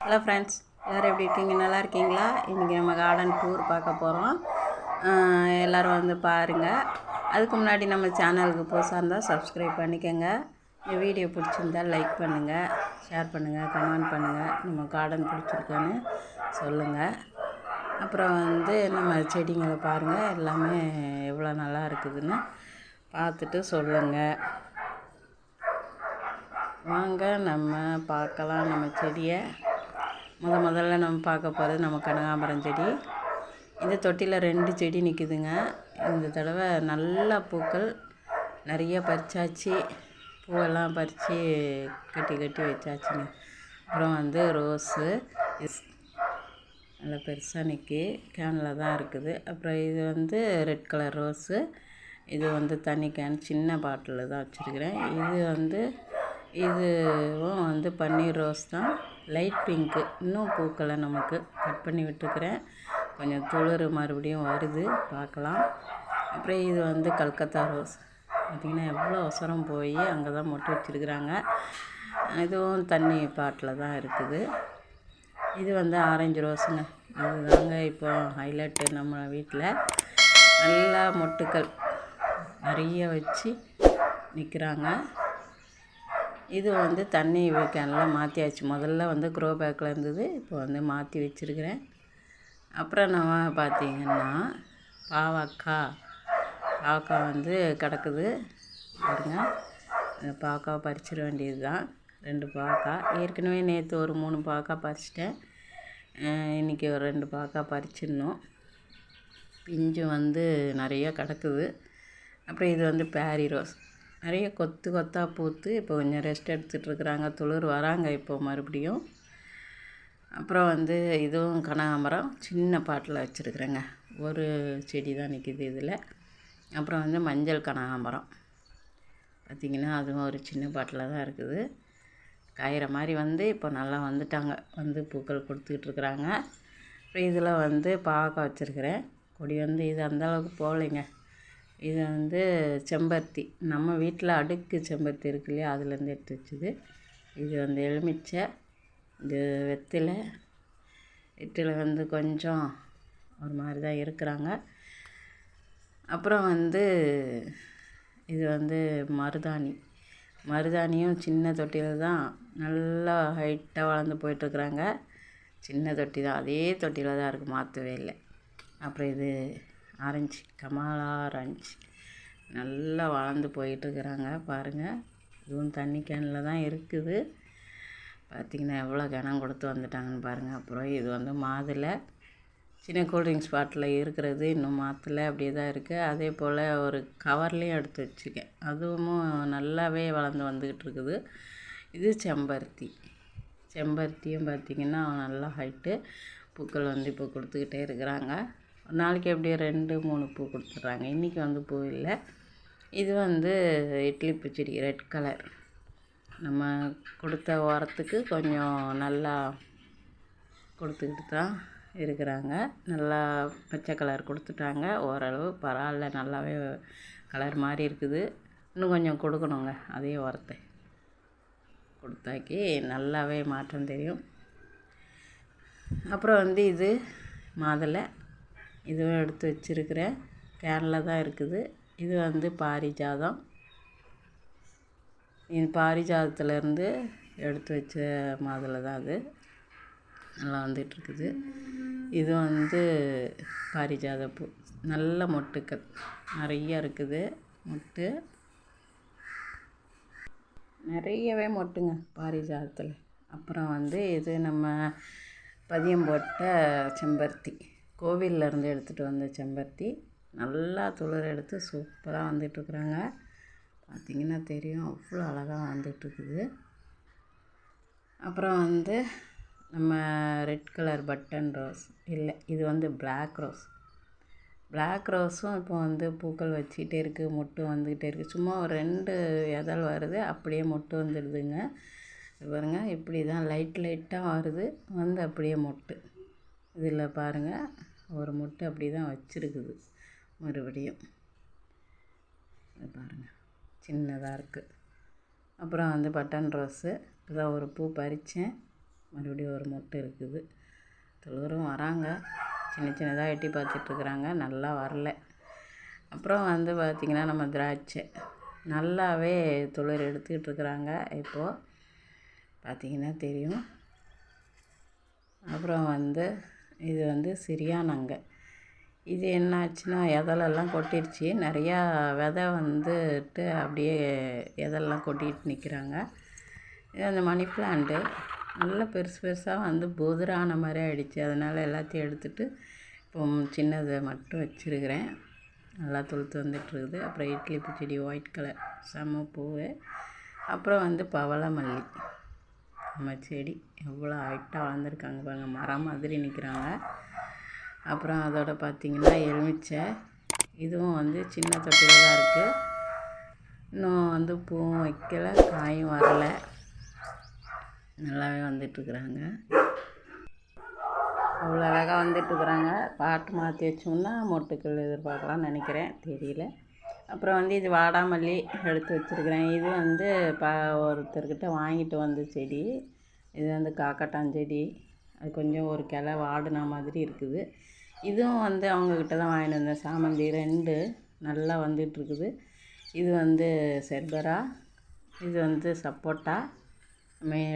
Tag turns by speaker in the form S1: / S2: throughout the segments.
S1: Hello friends, எல்லோரும் எப்படி இருக்கீங்க? நல்லா இருக்கீங்களா? இன்றைக்கி நம்ம கார்டன் டூர் பார்க்க போகிறோம். எல்லோரும் வந்து பாருங்கள். அதுக்கு முன்னாடி நம்ம சேனலுக்கு புதுசாக இருந்தால் சப்ஸ்கிரைப் பண்ணிக்கோங்க. இந்த வீடியோ பிடிச்சிருந்தால் லைக் பண்ணுங்கள், ஷேர் பண்ணுங்கள், கமெண்ட் பண்ணுங்கள். நம்ம கார்டன் பிடிச்சிருக்கான்னு சொல்லுங்கள். அப்புறம் வந்து நம்ம செடிங்களை பாருங்கள், எல்லாமே எவ்வளோ நல்லா இருக்குதுன்னு பார்த்துட்டு சொல்லுங்கள். வாங்க நம்ம பார்க்கலாம் நம்ம செடியை. முதல்ல நம்ம பார்க்க போகிறது நம்ம கனகாம்பரம் செடி. இந்த தொட்டியில் 2 செடி நிற்குதுங்க. இந்த தடவை நல்ல பூக்கள் நிறைய பறிச்சாச்சு. பூவெல்லாம் பறித்து கட்டி வச்சாச்சுங்க. அப்புறம் வந்து ரோஸு நல்லா பெருசாக நிற்கி கேனில் தான் இருக்குது. அப்புறம் இது வந்து ரெட் கலர் ரோஸு. இது வந்து தண்ணி கேன் சின்ன பாட்டிலில் தான் வச்சுருக்கிறேன். இதுவும் வந்து பன்னீர் ரோஸ் தான், லைட் பிங்க்கு. இன்னும் பூக்களை நமக்கு கட் பண்ணி விட்டுருக்குறேன். கொஞ்சம் துளிர் மறுபடியும் வருது, பார்க்கலாம். அப்புறம் இது வந்து கல்கத்தா ரோஸ். பார்த்திங்கன்னா எவ்வளோ அவசரம் போய் அங்கே தான் மொட்டை வச்சுருக்குறாங்க. இதுவும் தண்ணி பாட்டில் தான் இருக்குது. இது வந்து ஆரஞ்சு ரோஸுங்க. இதுதாங்க இப்போ ஹைலைட்டு நம்ம வீட்டில். நல்லா மொட்டுக்கள் நிறைய வச்சு நிற்கிறாங்க. இது வந்து தண்ணி கேனில் மாற்றியாச்சு. முதல்ல வந்து க்ரோ பேக்கில் இருந்தது, இப்போ வந்து மாற்றி வச்சுருக்கிறேன். அப்புறம் நம்ம பார்த்திங்கன்னா பாவக்காய் வந்து கிடக்குது பாருங்க. அந்த பாவக்காய் பறிச்சிட வேண்டியது தான். 2 பாவக்காய் ஏற்கனவே நேற்று ஒரு 3 பாவக்காய் பறிச்சிட்டேன். இன்றைக்கி ஒரு 2 பாவக்காய் பறிச்சிடணும். பிஞ்சு வந்து நிறைய கிடக்குது. அப்புறம் இது வந்து பேரி ரோஸ். நிறைய கொத்தாக பூத்து இப்போ கொஞ்சம் ரெஸ்ட் எடுத்துகிட்ருக்குறாங்க. துளிர் வராங்க இப்போ மறுபடியும். அப்புறம் வந்து இதுவும் கனகாம்பரம் சின்ன பாட்டில் வச்சுருக்குறேங்க. ஒரு செடி தான் நிற்கிது இதில். அப்புறம் வந்து மஞ்சள் கனகாம்பரம் பார்த்திங்கன்னா அதுவும் ஒரு சின்ன பாட்டில் தான் இருக்குது. காயிற மாதிரி வந்து இப்போ நல்லா வந்துட்டாங்க, வந்து பூக்கள் கொடுத்துக்கிட்ருக்குறாங்க. அப்புறம் இதில் வந்து பாவக்காய் வச்சுருக்கிறேன். கொடி வந்து இது அந்தளவுக்கு போகலைங்க. இது வந்து செம்பருத்தி, நம்ம வீட்டில் அடுக்கு செம்பருத்தி இருக்கு இல்லையா, அதுலேருந்து எடுத்து வச்சுது. இது வந்து எலுமிச்சை, இது வெற்றிலை வந்து கொஞ்சம் ஒரு மாதிரி தான் இருக்கிறாங்க. அப்புறம் வந்து இது வந்து மருதாணியும் சின்ன தொட்டியில் தான் நல்லா ஹைட்டாக வளர்ந்து போயிட்டுருக்குறாங்க. சின்ன தொட்டி தான், அதே தொட்டியில் தான் இருக்குது, மாற்றவே இல்லை. அப்புறம் இது ஆரஞ்சு, கமலா ஆரஞ்சு நல்லா வளர்ந்து போயிட்டுருக்குறாங்க பாருங்கள். இதுவும் தண்ணி கேனில் தான் இருக்குது. பார்த்திங்கன்னா எவ்வளோ கனம் கொடுத்து வந்துட்டாங்கன்னு பாருங்கள். அப்புறம் இது வந்து மாதுளை, சின்ன கூல்ட்ரிங்க்ஸ் பாட்டில் இருக்கிறது இன்னும் மாற்றலை, அப்படியே தான் இருக்குது. அதே போல் ஒரு கவர்லேயும் எடுத்து வச்சுருக்கேன், அதுவும் நல்லாவே வளர்ந்து வந்துக்கிட்டு இருக்குது. இது செம்பருத்தியும் பார்த்திங்கன்னா நல்லா ஹைட்டு. பூக்கள் வந்து இப்போ கொடுத்துக்கிட்டே இருக்கிறாங்க. ஒரு நாளைக்கு எப்படியோ 2-3 பூ கொடுத்துட்றாங்க. இன்றைக்கி வந்து பூ இல்லை. இது வந்து இட்லி பூச்செடி, ரெட் கலர். நம்ம கொடுத்த உரத்துக்கு கொஞ்சம் நல்லா கொடுத்துக்கிட்டு தான் இருக்கிறாங்க. நல்லா பச்சை கலர் கொடுத்துட்டாங்க, ஓரளவு பரவாயில்ல, நல்லாவே கலர் மாதிரி இருக்குது. இன்னும் கொஞ்சம் கொடுக்கணுங்க, அதே உரத்தை கொடுத்தாக்கி நல்லாவே மாற்றம் தெரியும். அப்புறம் வந்து இது மாதுளை, இதுவும் எடுத்து வச்சுருக்கிறேன், கேனில் தான் இருக்குது. இது வந்து பாரிஜாதம். இது பாரிஜாதத்துலேருந்து எடுத்து வச்ச மாதுளை தான் அது, நல்லா வந்துட்டுருக்குது. இது வந்து பாரிஜாத பூ, நல்ல மொட்டுக்கள் நிறைய இருக்குது. நிறையவே மொட்டுங்க பாரிஜாதத்தில். அப்புறம் வந்து இது நம்ம பதியம் போட்ட செம்பருத்தி, கோவிலிருந்து எடுத்துகிட்டு வந்த செம்பருத்தி. நல்லா துளிர் எடுத்து சூப்பராக வந்துட்டுருக்குறாங்க. பார்த்திங்கன்னா தெரியும், அவ்வளோ அழகாக வந்துட்டுருக்குது. அப்புறம் வந்து நம்ம ரெட் கலர் பட்டன் ரோஸ், இல்லை இது வந்து பிளாக் ரோஸும் இப்போ வந்து பூக்கள் வச்சுக்கிட்டே இருக்குது, மொட்டு வந்துக்கிட்டே இருக்குது. சும்மா ஒரு 2 இதழ் வருது, அப்படியே மொட்டு வந்துடுதுங்க. பாருங்கள், இப்படி தான் லைட்டாக வருது, வந்து அப்படியே மொட்டு. இதில் பாருங்கள், ஒரு மொட்டு அப்படி தான் வச்சுருக்குது மறுபடியும். இது பாருங்கள், சின்னதாக இருக்குது. அப்புறம் வந்து பட்டன் ரோஸு, இப்போதான் ஒரு பூ பறித்தேன், மறுபடியும் ஒரு மொட்டு இருக்குது. துளிரும் வராங்க, சின்ன சின்னதாக எட்டி பார்த்துட்ருக்குறாங்க, நல்லா வரல. அப்புறம் வந்து பார்த்திங்கன்னா நம்ம திராட்சை நல்லாவே துளிர் எடுத்துக்கிட்டு இருக்கிறாங்க. இப்போது பார்த்திங்கன்னா தெரியும். அப்புறம் வந்து இது வந்து சிரியானங்க. இது என்னாச்சுன்னா எதலெல்லாம் கொட்டிடுச்சு, நிறையா விதை வந்துட்டு அப்படியே எதெல்லாம் கொட்டிட்டு நிற்கிறாங்க. இது அந்த மணி பிளான்ட்டு நல்லா பெருசு பெருசாக வந்து புதிரான மாதிரி ஆகிடுச்சு. அதனால் எல்லாத்தையும் எடுத்துகிட்டு இப்போ சின்னதை மட்டும் வச்சுருக்கிறேன். நல்லா துளுத்து வந்துட்டுருக்குது. அப்புறம் இட்லி பூச்செடி ஒயிட் கலர் செம்ம பூ. அப்புறம் வந்து பவளமல்லி நம்ம செடி எவ்வளோ ஹைட்டாக வளர்ந்துருக்காங்க பாருங்கள், மரம் மாதிரி நிற்கிறாங்க. அப்புறம் அதோட பார்த்திங்கன்னா எலுமிச்சை, இதுவும் வந்து சின்ன தொட்டியில் தான் இருக்குது. இன்னும் வந்து பூவும் வைக்கலை, காயும் வரலை, நல்லாவே வந்துட்டுருக்குறாங்க. அவ்வளோ அழகாக வந்துட்டுருக்குறாங்க. பாட்டு மாற்றி வச்சோம்னா மொட்டுக்கள் எதிர்பார்க்கலாம்னு நினைக்கிறேன், தெரியல. அப்புறம் வந்து இது வாடாமல்லி எடுத்து வச்சுருக்கிறேன். இது வந்து ஒருத்தர்கிட்ட வாங்கிட்டு வந்த செடி. இது வந்து காக்கட்டாஞ்செடி. அது கொஞ்சம் ஒரு கிளை வாடின மாதிரி இருக்குது. இதுவும் வந்து அவங்கக்கிட்ட தான் வாங்கிட்டு வந்தேன். சாமந்தி 2 நல்லா வந்துட்டுருக்குது. இது வந்து செர்பரா, இது வந்து சப்போட்டா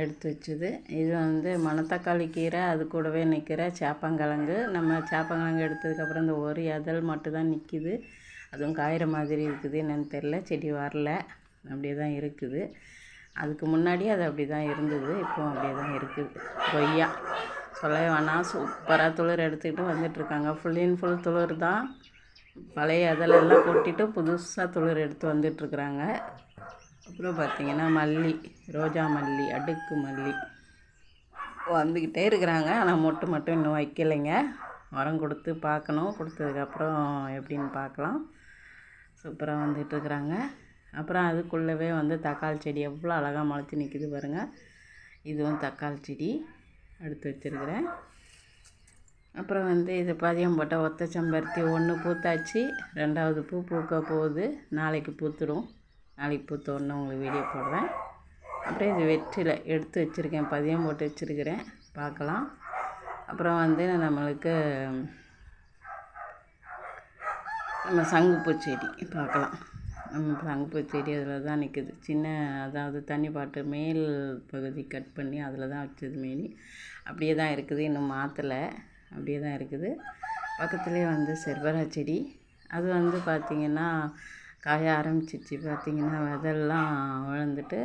S1: எடுத்து வச்சுது. இது வந்து மணத்தக்காளி கீரை, அது கூடவே நிற்கிற சேப்பங்கிழங்கு. நம்ம சேப்பங்கிழங்கு எடுத்ததுக்கப்புறம் இந்த ஒரு இதழ் மட்டும்தான் நிற்கிது. அதுவும் காயிற மாதிரி இருக்குது, என்னென்னு தெரில. செடி வரல, அப்படியே தான் இருக்குது. அதுக்கு முன்னாடி அது அப்படி தான் இருந்தது, இப்போவும் அப்படியே தான் இருக்குது. கொய்யா சொல்லவே வேணாம், சூப்பராக துளிர் எடுத்துக்கிட்டு வந்துட்டுருக்காங்க. ஃபுல் அண்ட் ஃபுல் துளிர் தான். பழைய இதழெல்லாம் கொட்டிட்டு புதுசாக துளிர் எடுத்து வந்துட்டுருக்குறாங்க. அப்புறம் பார்த்திங்கன்னா மல்லி, ரோஜா மல்லி, அடுக்கு மல்லி வந்துக்கிட்டே இருக்கிறாங்க. ஆனால் மொட்டு மட்டும் இன்னும் வைக்கலைங்க. உரம் கொடுத்து பார்க்கணும், கொடுத்ததுக்கப்புறம் எப்படின்னு பார்க்கலாம். சூப்பராக வந்துட்டுருக்குறாங்க. அப்புறம் அதுக்குள்ளவே வந்து தக்காளி செடி எவ்வளோ அழகாக முளைச்சி நிற்கிது பாருங்கள். இதுவும் தக்காளி செடி எடுத்து வச்சுருக்கிறேன். அப்புறம் வந்து இது பதியம் போட்ட ஒத்த செம்பருத்தி 1 பூத்தாச்சு, 2வது பூ பூக்க போகுது. நாளைக்கு பூத்துடும். நாளைக்கு பூத்த உடனே உங்களுக்கு வீடியோ போடுறேன். அப்புறம் இது வெற்றிலை எடுத்து வச்சுருக்கேன், பதியம் போட்டு வச்சுருக்கிறேன், பார்க்கலாம். அப்புறம் வந்து நம்மளுக்கு நம்ம சங்குப்பூ செடி பார்க்கலாம். நம்ம சங்குப்பூ செடி அதில் தான் நிற்குது. சின்ன, அதாவது தண்ணி பாட்டு மேல் பகுதி கட் பண்ணி அதில் தான் வச்சது மேனி. அப்படியே தான் இருக்குது, இன்னும் மாற்றலை, அப்படியே தான் இருக்குது. பக்கத்துலேயே வந்து செர்பரா செடி. அது வந்து பார்த்திங்கன்னா காய ஆரம்பிச்சிச்சு. பார்த்திங்கன்னா விதெல்லாம் விழுந்துட்டு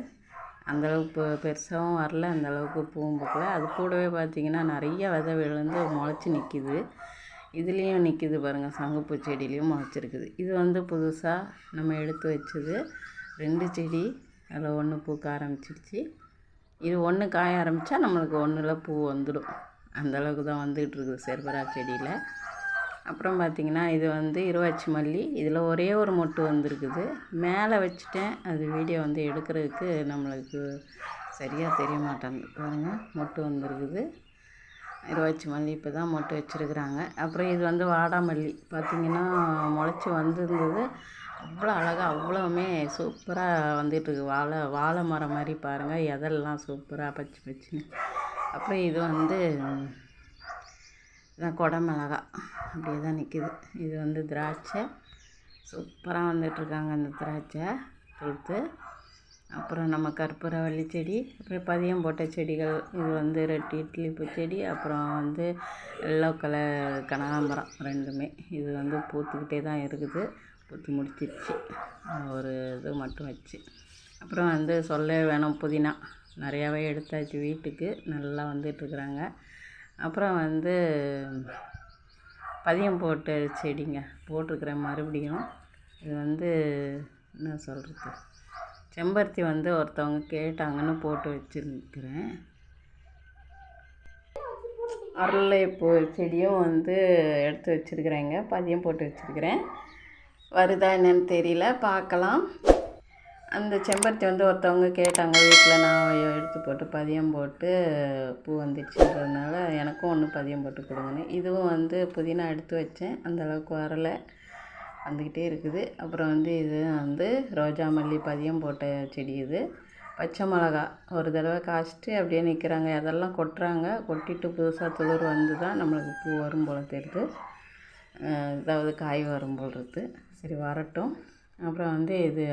S1: அந்தளவுக்கு பெருசாகவும் வரல, அந்தளவுக்கு பூவும் பூக்கல. அது கூடவே பார்த்திங்கன்னா நிறைய விதை விழுந்து முளைச்சி நிற்கிது. இதுலேயும் நிற்கிது பாருங்கள், சங்குப்பூ செடியிலையும் முளைச்சிருக்குது. இது வந்து புதுசாக நம்ம எடுத்து வச்சது. 2 செடி, அதில் 1 பூக்க ஆரம்பிச்சிருச்சு. இது 1 காய ஆரம்பித்தா நம்மளுக்கு 1ல் பூ வந்துடும். அந்தளவுக்கு தான் வந்துக்கிட்டு இருக்குது செர்பரா செடியில். அப்புறம் பார்த்திங்கன்னா இது வந்து இருவாச்சி மல்லி. இதில் ஒரே ஒரு மொட்டு வந்திருக்குது. மேலே வச்சுட்டேன், அது வீடியோ வந்து எடுக்கிறதுக்கு நம்மளுக்கு சரியாக தெரிய மாட்டேங்குது பாருங்கள். மொட்டு வந்திருக்குது. இருவாச்சி மல்லி இப்போ தான் மொட்டு வச்சுருக்குறாங்க. அப்புறம் இது வந்து வாடாமல்லி பார்த்திங்கன்னா முளைச்சி வந்துருந்தது. அவ்வளோ அழகாக, அவ்வளோவுமே சூப்பராக வந்துட்டுருக்கு. வாழை மரம் மாதிரி பாருங்கள், இதெல்லாம் சூப்பராக பச்சை பச்சைன்னு. அப்புறம் இது வந்து குடமிளகா அப்படியே தான் நிற்கிது. இது வந்து திராட்சை, சூப்பராக வந்துட்டுருக்காங்க அந்த திராட்சை துளுத்து. அப்புறம் நம்ம கற்பூரவள்ளி செடி, அப்புறம் பதியம் போட்ட செடிகள். இது வந்து ரெட் இட்லி பூ செடி, அப்புறம் வந்து எல்லோ கலர் கனகாம்பரம் 2மே. இது வந்து பூத்துக்கிட்டே தான் இருக்குது, பூத்து முடிச்சிருச்சு ஒரு இது மட்டும் வச்சு. அப்புறம் வந்து சொல்லவே வேணும், புதினா நிறையாவே எடுத்தாச்சு வீட்டுக்கு, நல்லா வந்துட்டுருக்குறாங்க. அப்புறம் வந்து பதியம் போட்ட செடிங்க போட்டிருக்கிறேன் மறுபடியும். இது வந்து என்ன சொல்கிறது, செம்பருத்தி வந்து ஒருத்தவங்க கேட்டாங்கன்னு போட்டு வச்சுருக்கிறேன். அரளிப்பூ செடியும் வந்து எடுத்து வச்சுருக்கிறேங்க, பதியம் போட்டு வச்சுருக்கிறேன். வருதா என்னன்னு தெரியல, பார்க்கலாம். அந்த செம்பருத்தி வந்து ஒருத்தவங்க கேட்டாங்க வீட்டில், நான் எடுத்து போட்டு பதியம் போட்டு பூ வந்துடுச்சுன்றதுனால எனக்கும் ஒன்று பதியம் போட்டு கொடுங்கன்னு. இதுவும் வந்து புதினா எடுத்து வச்சேன், அந்தளவுக்கு வரலை, வந்துக்கிட்டே இருக்குது. அப்புறம் வந்து இது வந்து ரோஜா மல்லி பதியம் போட்ட செடி. இது பச்சை மிளகா ஒரு தடவை காய்ச்சிட்டு அப்படியே நிற்கிறாங்க, அதெல்லாம் கொட்டுறாங்க. கொட்டிட்டு புதுசாக துளிர் வந்து தான் நம்மளுக்கு பூ வரும் போல் தெரியுது, அதாவது காய் வரும் போல் இருக்குது. சரி வரட்டும். அப்புறம் வந்து இது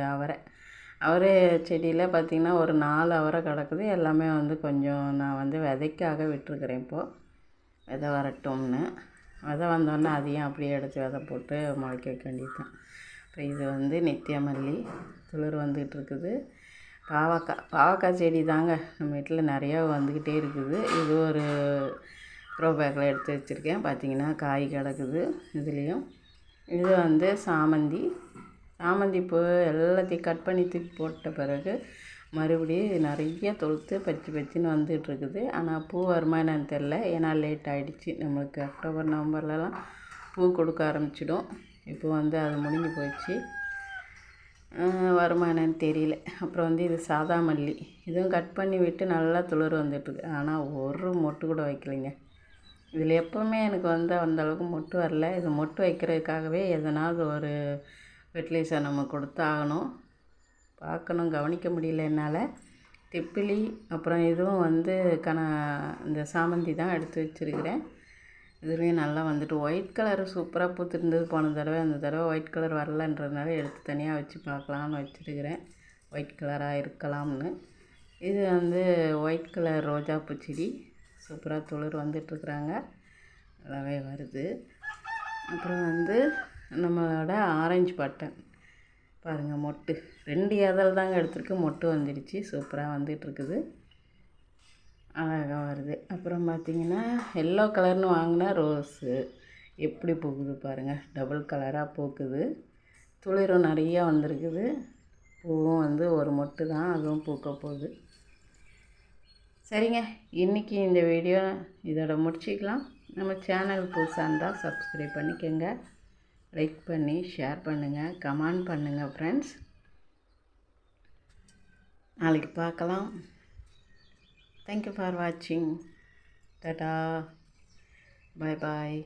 S1: அவரை செடியில் பார்த்திங்கன்னா ஒரு 4 அவரை கிடக்குது. எல்லாமே வந்து கொஞ்சம் நான் வந்து விதைக்காக விட்டுருக்குறேன். இப்போது விதை வரட்டும்னு. விதை வந்தோடனே அதையும் அப்படியே எடுத்து விதை போட்டு முளைக்க வைக்க வேண்டியது தான். இப்போ இது வந்து நித்தியமல்லி துளிர் வந்துக்கிட்டு இருக்குது. பாவக்காய் செடி தாங்க நம்ம வீட்டில் நிறையா வந்துக்கிட்டே இருக்குது. இது ஒரு க்ரோ பேக்கில் எடுத்து வச்சுருக்கேன். பார்த்திங்கன்னா காய் கிடக்குது இதுலேயும். இது வந்து சாமந்தி பூ எல்லாத்தையும் கட் பண்ணி தூக்கி போட்ட பிறகு மறுபடியும் நிறைய தொழுத்து பச்சின்னு வந்துகிட்ருக்குது. ஆனால் பூ வருமா என்னன்னு தெரில, ஏன்னா லேட் ஆகிடுச்சு. நம்மளுக்கு அக்டோபர் நவம்பர்லலாம் பூ கொடுக்க ஆரம்பிச்சிடும். இப்போ வந்து அது முடிஞ்சு போயிடுச்சு, வருமா என்னன்னு தெரியல. அப்புறம் வந்து இது சாதா மல்லி, இதுவும் கட் பண்ணி விட்டு நல்லா துளிர் வந்துட்டுருக்கு. ஆனால் ஒரு மொட்டு கூட வைக்கலைங்க. இதில் எப்போவுமே எனக்கு வந்து அந்தளவுக்கு மொட்டு வரல. இது மொட்டு வைக்கிறதுக்காகவே எதனாவது ஒரு ஃபெர்டிலைசர் நம்ம கொடுத்தாகணும். பார்க்கணும், கவனிக்க முடியல என்னால். திப்பிலி அப்புறம் இதுவும் வந்து இந்த சாமந்தி தான் எடுத்து வச்சுருக்கிறேன். இதுலேயும் நல்லா வந்துட்டு ஒயிட் கலர் சூப்பராக பூத்துருந்தது போன தடவை. அந்த தடவை ஒயிட் கலர் வரலன்றதுனால எடுத்து தனியாக வச்சு பார்க்கலான்னு வச்சுருக்கிறேன், ஒயிட் கலராக இருக்கலாம்னு. இது வந்து ஒயிட் கலர் ரோஜா பூச்செடி, சூப்பராக துளிர் வந்துட்டுருக்குறாங்க, நல்லாவே வருது. அப்புறம் வந்து நம்மளோட ஆரஞ்சு பட்டன் பாருங்கள், மொட்டு 2 இதழ் தாங்க எடுத்துருக்கு, மொட்டு வந்துடுச்சு, சூப்பராக வந்துட்டுருக்குது, அழகாக வருது. அப்புறம் பார்த்திங்கன்னா எல்லோ கலர்னு வாங்கினா ரோஸு எப்படி பூக்குது பாருங்கள், டபுள் கலராக பூக்குது. துளிரும் நிறையா வந்திருக்குது. பூவும் வந்து ஒரு மொட்டு தான், அதுவும் பூக்க போகுது. சரிங்க, இன்றைக்கி இந்த வீடியோ இதோட முடிச்சிக்கலாம். நம்ம சேனல் புதுசாக இருந்தால் சப்ஸ்கிரைப் பண்ணிக்கோங்க, லைக் பண்ணி ஷேர் பண்ணுங்கள், கமெண்ட் பண்ணுங்கள் ஃப்ரெண்ட்ஸ். நாளைக்கு பார்க்கலாம். தேங்க்யூ ஃபார் வாட்சிங். டாடா, பாய் பாய்.